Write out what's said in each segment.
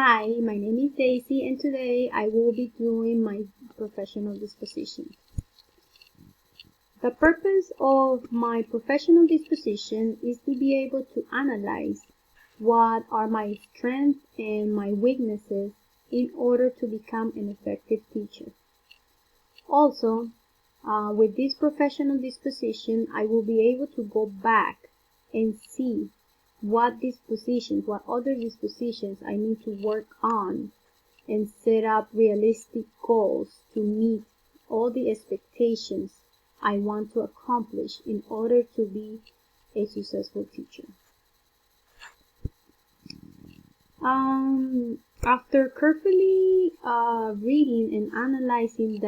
Hi, my name is Daisy and today I will be doing my professional disposition. The purpose of my professional disposition is to be able to analyze what are my strengths and my weaknesses in order to become an effective teacher. Also, with this professional disposition, I will be able to go back and see what other dispositions I need to work on and set up realistic goals to meet all the expectations I want to accomplish in order to be a successful teacher. After carefully reading and analyzing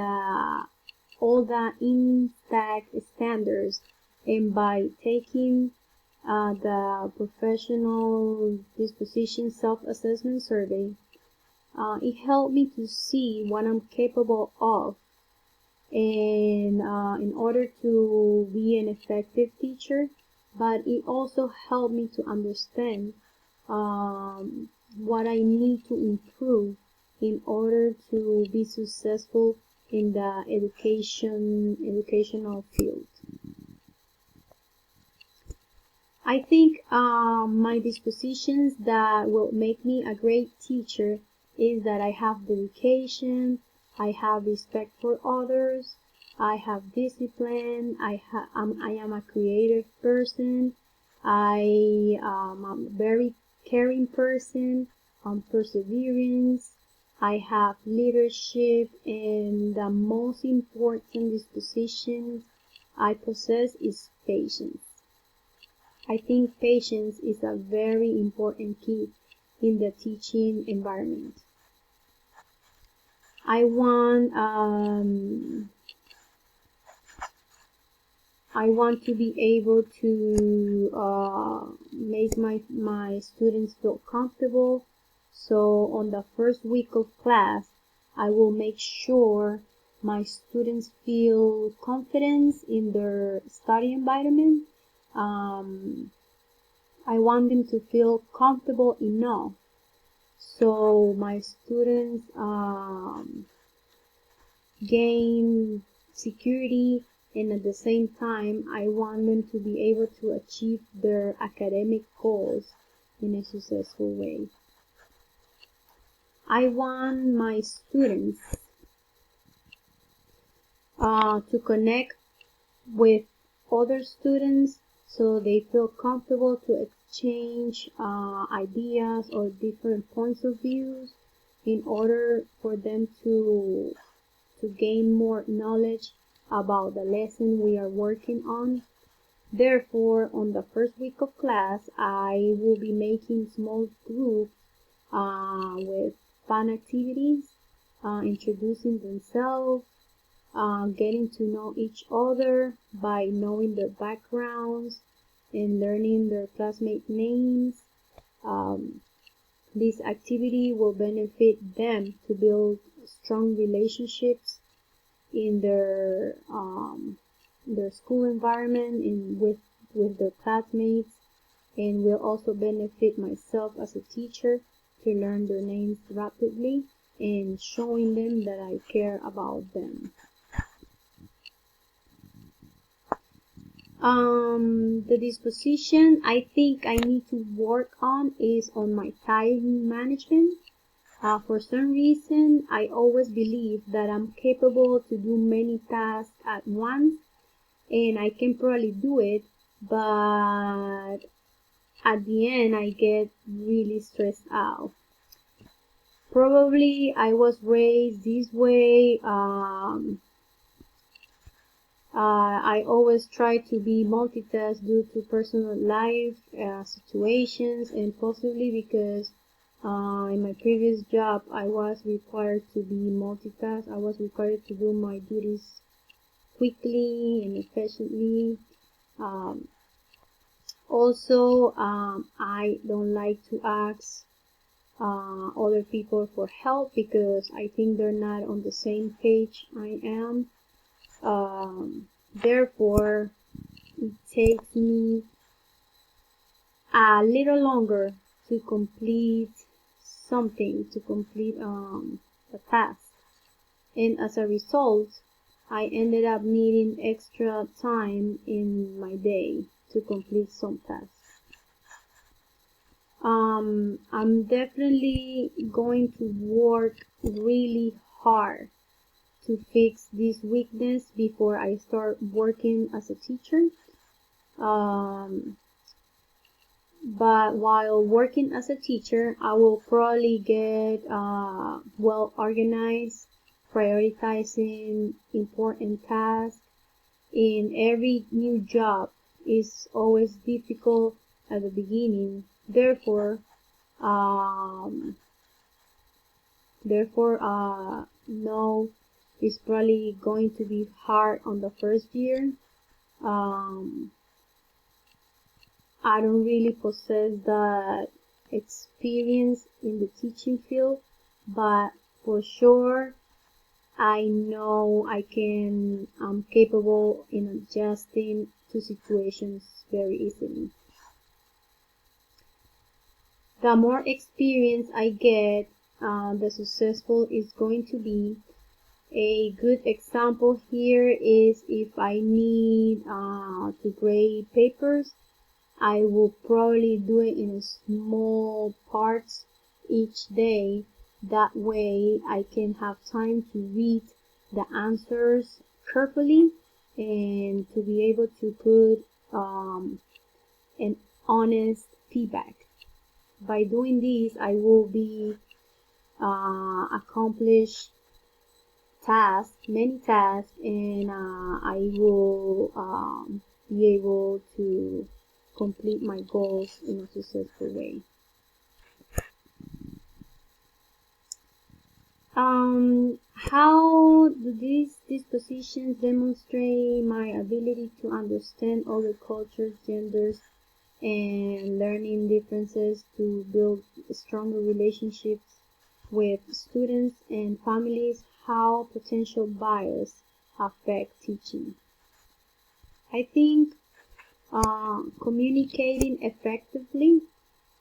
all the INSTAC standards and by taking the professional disposition self-assessment survey, it helped me to see what I'm capable of and in order to be an effective teacher, but it also helped me to understand what I need to improve in order to be successful in the educational field. I think my dispositions that will make me a great teacher is that I have dedication, I have respect for others, I have discipline, I am a creative person, I am a very caring person, perseverance, I have leadership, and the most important disposition I possess is patience. I think patience is a very important key in the teaching environment. I want to be able to make my students feel comfortable. So on the first week of class, I will make sure my students feel confidence in their study environment. I want them to feel comfortable enough so my students gain security, and at the same time I want them to be able to achieve their academic goals in a successful way. I want my students to connect with other students so they feel comfortable to exchange ideas or different points of views in order for them to gain more knowledge about the lesson we are working on. Therefore, on the first week of class, I will be making small groups with fun activities, introducing themselves, getting to know each other by knowing their backgrounds and learning their classmate names. This activity will benefit them to build strong relationships in their school environment and with their classmates, and will also benefit myself as a teacher to learn their names rapidly and showing them that I care about them. The disposition I think I need to work on is on my time management. For some reason, I always believe that I'm capable to do many tasks at once, and I can probably do it, but at the end I get really stressed out. Probably I was raised this way. I always try to be multitask due to personal life situations, and possibly because in my previous job I was required to be multitask. I was required to do my duties quickly and efficiently. Also, I don't like to ask other people for help because I think they're not on the same page I am. Therefore, it takes me a little longer to complete something, to complete a task. And as a result, I ended up needing extra time in my day to complete some tasks. I'm definitely going to work really hard to fix this weakness before I start working as a teacher. But while working as a teacher, I will probably get well organized, prioritizing important tasks. In every new job is always difficult at the beginning. Therefore, no, it's probably going to be hard on the first year. I don't really possess that experience in the teaching field, but for sure, I know I'm capable in adjusting to situations very easily. The more experience I get, the successful it's going to be. A good example here is if I need to grade papers, I will probably do it in small parts each day. That way I can have time to read the answers carefully and to be able to put an honest feedback. By doing this, I will be accomplish many tasks, and I will be able to complete my goals in a successful way. How do these dispositions demonstrate my ability to understand other cultures, genders, and learning differences to build stronger relationships with students and families? How potential bias affect teaching? I think communicating effectively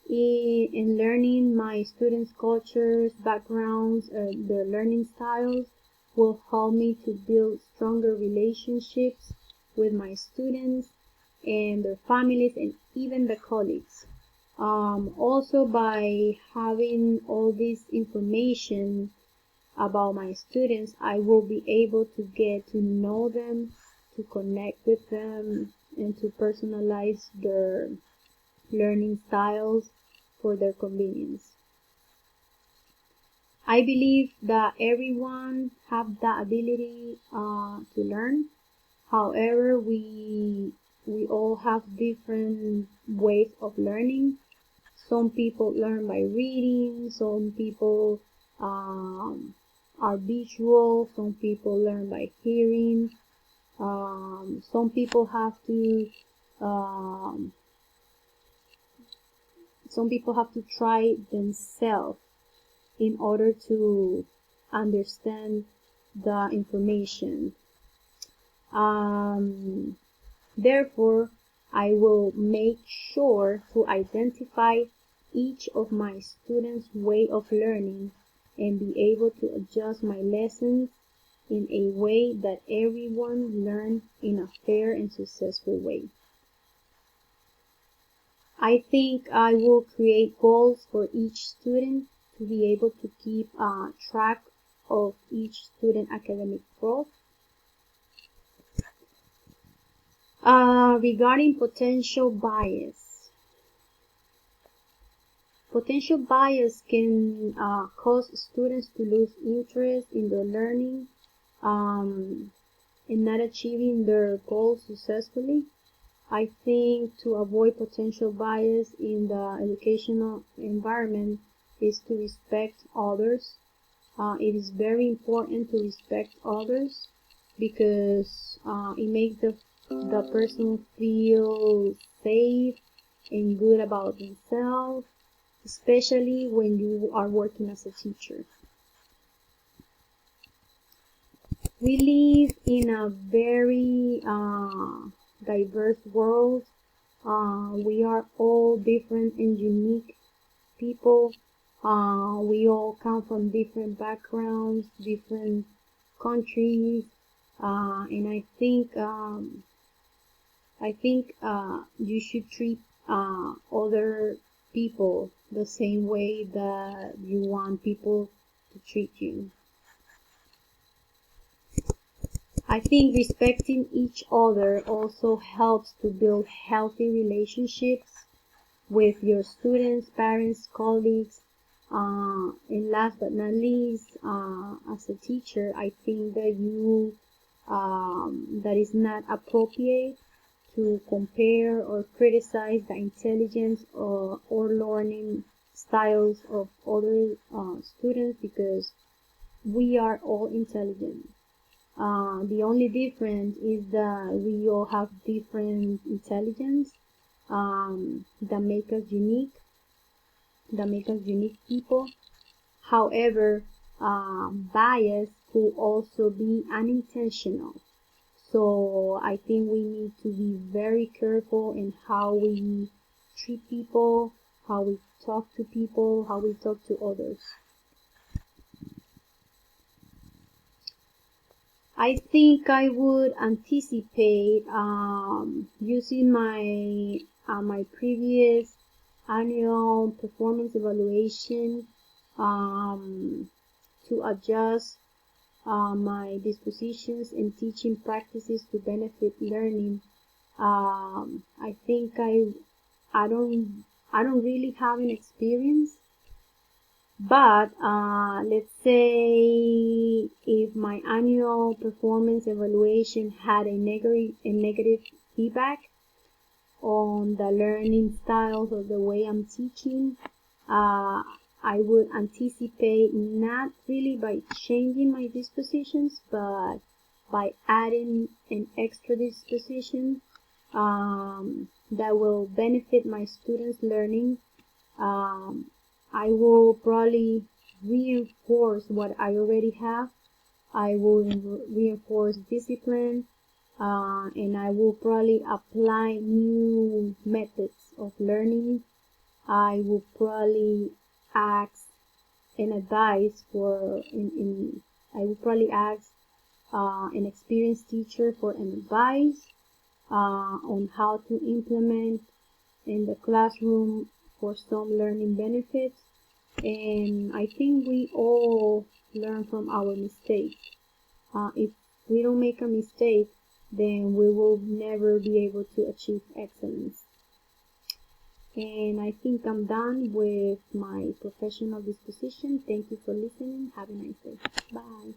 in learning my students' cultures, backgrounds, their learning styles will help me to build stronger relationships with my students and their families and even the colleagues. Also, by having all this information about my students, I will be able to get to know them, to connect with them, and to personalize their learning styles for their convenience. I believe that everyone have the ability to learn. However, we all have different ways of learning. Some people learn by reading, some people are visual, some people learn by hearing, some people have to try themselves in order to understand the information. Therefore, I will make sure to identify each of my students' way of learning and be able to adjust my lessons in a way that everyone learns in a fair and successful way. I think I will create goals for each student to be able to keep track of each student academic growth. Regarding potential bias. Potential bias can cause students to lose interest in their learning and not achieving their goals successfully. I think to avoid potential bias in the educational environment is to respect others. It is very important to respect others because it makes the person feel safe and good about themselves, especially when you are working as a teacher. We live in a very diverse world. We are all different and unique people. We all come from different backgrounds, different countries, and I think you should treat other people the same way that you want people to treat you. I think respecting each other also helps to build healthy relationships with your students, parents, colleagues, and last but not least, as a teacher, I think that that is not appropriate to compare or criticize the intelligence or learning styles of other students, because we are all intelligent. The only difference is that we all have different intelligence that make us unique, people. However, bias could also be unintentional. So I think we need to be very careful in how we treat people, how we talk to people, how we talk to others. I think I would anticipate using my previous annual performance evaluation to adjust my dispositions and teaching practices to benefit learning. I think I don't really have an experience, but let's say if my annual performance evaluation had a negative feedback on the learning styles or the way I'm teaching, I would anticipate not really by changing my dispositions, but by adding an extra disposition that will benefit my students' learning. I will probably reinforce what I already have. I will reinforce discipline, and I will probably apply new methods of learning. I will probably ask and advise I will probably ask an experienced teacher for an advice on how to implement in the classroom for some learning benefits. And I think we all learn from our mistakes. If we don't make a mistake, then we will never be able to achieve excellence. And I think I'm done with my professional disposition. Thank you for listening. Have a nice day. Bye.